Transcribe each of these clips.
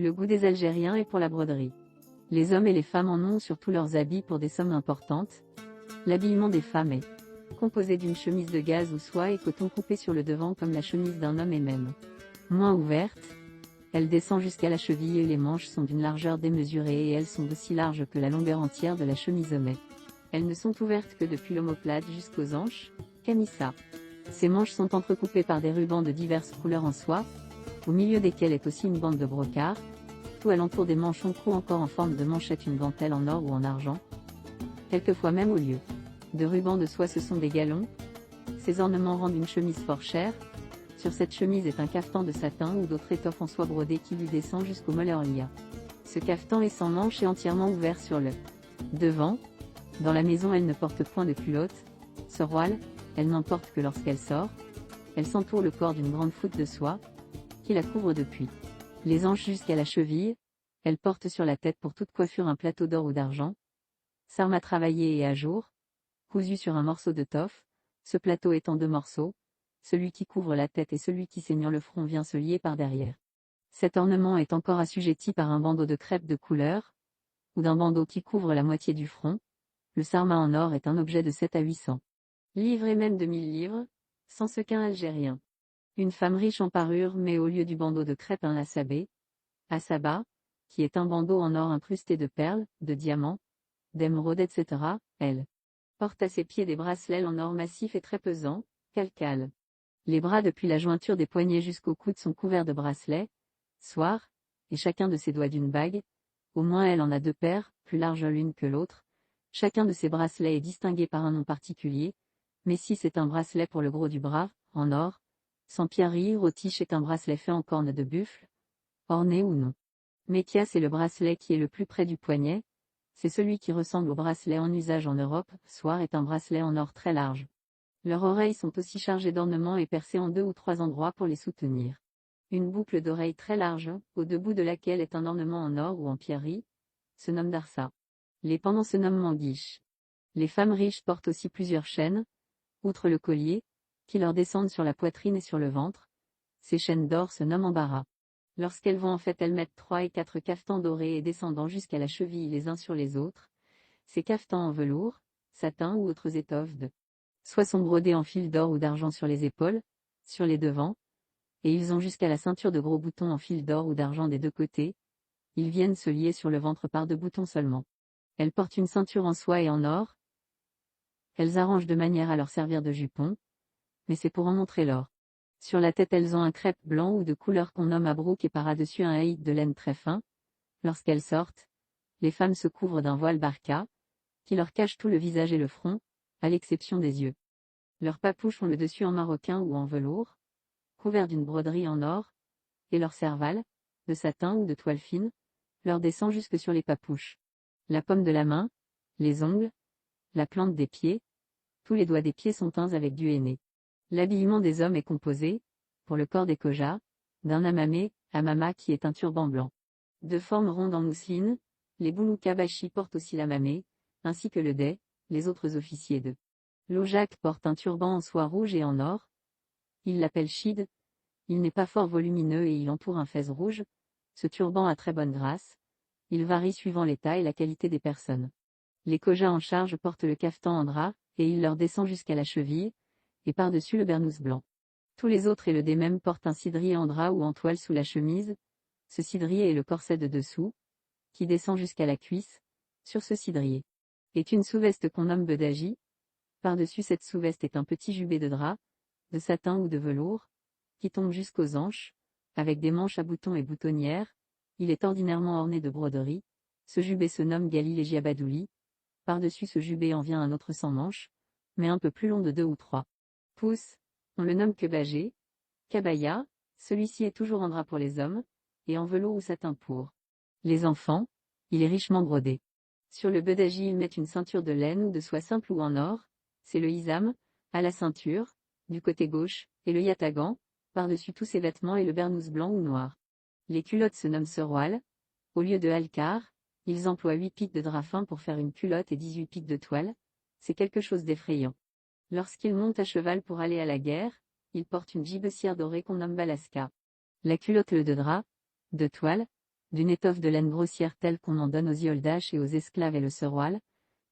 Le goût des Algériens est pour la broderie. Les hommes et les femmes en ont sur tous leurs habits pour des sommes importantes. L'habillement des femmes est composé d'une chemise de gaze ou soie et coton coupé sur le devant comme la chemise d'un homme et même moins ouverte. Elle descend jusqu'à la cheville et les manches sont d'une largeur démesurée et elles sont aussi larges que la longueur entière de la chemise hommet. Elles ne sont ouvertes que depuis l'omoplate jusqu'aux hanches, camissa. Ces manches sont entrecoupées par des rubans de diverses couleurs en soie, au milieu desquels est aussi une bande de brocart. Tout alentour des manches on coud encore en forme de manchette une dentelle en or ou en argent. Quelquefois même au lieu de rubans de soie ce sont des galons. Ces ornements rendent une chemise fort chère. Sur cette chemise est un cafetan de satin ou d'autres étoffes en soie brodée qui lui descend jusqu'au mollet en lia. Ce cafetan est sans manches et entièrement ouvert sur le devant. Dans la maison elle ne porte point de culotte. Soroile, elle n'en porte que lorsqu'elle sort. Elle s'entoure le corps d'une grande foutre de soie, qui la couvre depuis les hanches jusqu'à la cheville. Elle porte sur la tête pour toute coiffure un plateau d'or ou d'argent. Sarma travaillé et à jour, cousu sur un morceau de toffe, ce plateau est en 2 morceaux, celui qui couvre la tête et celui qui saignant le front vient se lier par derrière. Cet ornement est encore assujetti par un bandeau de crêpe de couleur, ou d'un bandeau qui couvre la moitié du front. Le sarma en or est un objet de 7 à 800 livres et même de 1000 livres, sans sequin algérien. Une femme riche en parure met au lieu du bandeau de crêpe un assaba, qui est un bandeau en or incrusté de perles, de diamants, d'émeraudes etc. Elle porte à ses pieds des bracelets en or massif et très pesants, calcales. Les bras depuis la jointure des poignets jusqu'au coude sont couverts de bracelets, soirs, et chacun de ses doigts d'une bague. Au moins elle en a 2 paires, plus larges l'une que l'autre. Chacun de ces bracelets est distingué par un nom particulier. Messis est un bracelet pour le gros du bras, en or. Sans pierreries, Rotiche est un bracelet fait en corne de buffle, orné ou non. Métias est le bracelet qui est le plus près du poignet. C'est celui qui ressemble au bracelet en usage en Europe. Soir est un bracelet en or très large. Leurs oreilles sont aussi chargées d'ornements et percées en 2 ou 3 endroits pour les soutenir. Une boucle d'oreille très large, au debout de laquelle est un ornement en or ou en pierrerie, se nomme darsa. Les pendants se nomment manguiches. Les femmes riches portent aussi plusieurs chaînes, outre le collier, qui leur descendent sur la poitrine et sur le ventre. Ces chaînes d'or se nomment embarras. Lorsqu'elles vont en fête elles mettent 3 et 4 cafetans dorés et descendant jusqu'à la cheville les uns sur les autres. Ces cafetans en velours, satin ou autres étoffes de soie sont brodés en fil d'or ou d'argent sur les épaules, sur les devants, et ils ont jusqu'à la ceinture de gros boutons en fil d'or ou d'argent des 2 côtés. Ils viennent se lier sur le ventre par 2 boutons seulement. Elles portent une ceinture en soie et en or. Elles arrangent de manière à leur servir de jupon, mais c'est pour en montrer l'or. Sur la tête elles ont un crêpe blanc ou de couleur qu'on nomme abrouk et par-dessus un haït de laine très fin. Lorsqu'elles sortent, les femmes se couvrent d'un voile barka, qui leur cache tout le visage et le front, à l'exception des yeux. Leurs papouches ont le dessus en maroquin ou en velours, couvert d'une broderie en or, et leur cervale, de satin ou de toile fine, leur descend jusque sur les papouches. La paume de la main, les ongles, la plante des pieds, tous les doigts des pieds sont teints avec du henné. L'habillement des hommes est composé, pour le corps des kojas, d'un amama qui est un turban blanc. De forme ronde en mousseline, les bouloukabashi portent aussi l'amamé, ainsi que le dey, les autres officiers de l'ojak portent un turban en soie rouge et en or. Ils l'appellent shid. Il n'est pas fort volumineux et il entoure un fez rouge. Ce turban a très bonne grâce. Il varie suivant l'état et la qualité des personnes. Les kojas en charge portent le cafetan en drap, et il leur descend jusqu'à la cheville, et par-dessus le bernous blanc. Tous les autres et le dey même portent un cidrier en drap ou en toile sous la chemise. Ce cidrier est le corset de dessous, qui descend jusqu'à la cuisse. Sur ce cidrier est une sous-veste qu'on nomme bedaji. Par-dessus cette sous-veste est un petit jubé de drap, de satin ou de velours, qui tombe jusqu'aux hanches, avec des manches à boutons et boutonnières. Il est ordinairement orné de broderies. Ce jubé se nomme galil et giabadouli. Par-dessus ce jubé en vient un autre sans manches, mais un peu plus long de 2 ou 3 pouces. On le nomme kebagé, kabaya. Celui-ci est toujours en drap pour les hommes, et en velours ou satin pour les enfants. Il est richement brodé. Sur le bedaji ils mettent une ceinture de laine ou de soie simple ou en or. C'est le isam, à la ceinture, du côté gauche, et le yatagan, par-dessus tous ces vêtements et le bernous blanc ou noir. Les culottes se nomment seroal. Au lieu de halkar, ils emploient 8 pics de drap fin pour faire une culotte et 18 pics de toile. C'est quelque chose d'effrayant. Lorsqu'ils montent à cheval pour aller à la guerre, ils portent une gibecière dorée qu'on nomme balaska. La culotte de drap, de toile, d'une étoffe de laine grossière telle qu'on en donne aux ioldaches et aux esclaves et le seroil.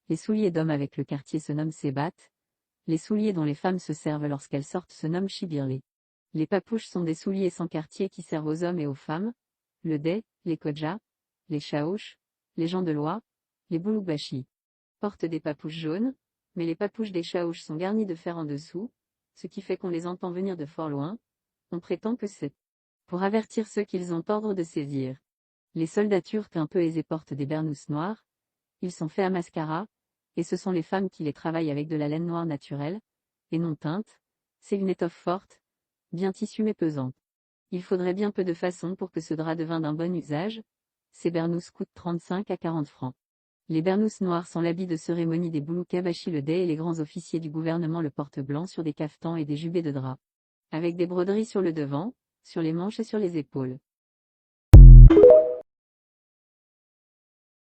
Les souliers d'hommes avec le quartier se nomment sébat. Les souliers dont les femmes se servent lorsqu'elles sortent se nomment chibirlé. Les papouches sont des souliers sans quartier qui servent aux hommes et aux femmes. Le dey, les kodjas, les chaouches, les gens de loi, les bouloukbachis portent des papouches jaunes, mais les papouches des chaouches sont garnies de fer en dessous, ce qui fait qu'on les entend venir de fort loin. On prétend que c'est pour avertir ceux qu'ils ont ordre de saisir. Les soldats turcs un peu aisés portent des bernous noirs. Ils sont faits à mascara, et ce sont les femmes qui les travaillent avec de la laine noire naturelle, et non teinte. C'est une étoffe forte, bien tissue mais pesante. Il faudrait bien peu de façons pour que ce drap devînt d'un bon usage. Ces bernous coûtent 35 à 40 francs. Les bernous noirs sont l'habit de cérémonie des bouloukabachis le dey et les grands officiers du gouvernement le portent blanc sur des caftans et des jubés de drap. Avec des broderies sur le devant, sur les manches et sur les épaules.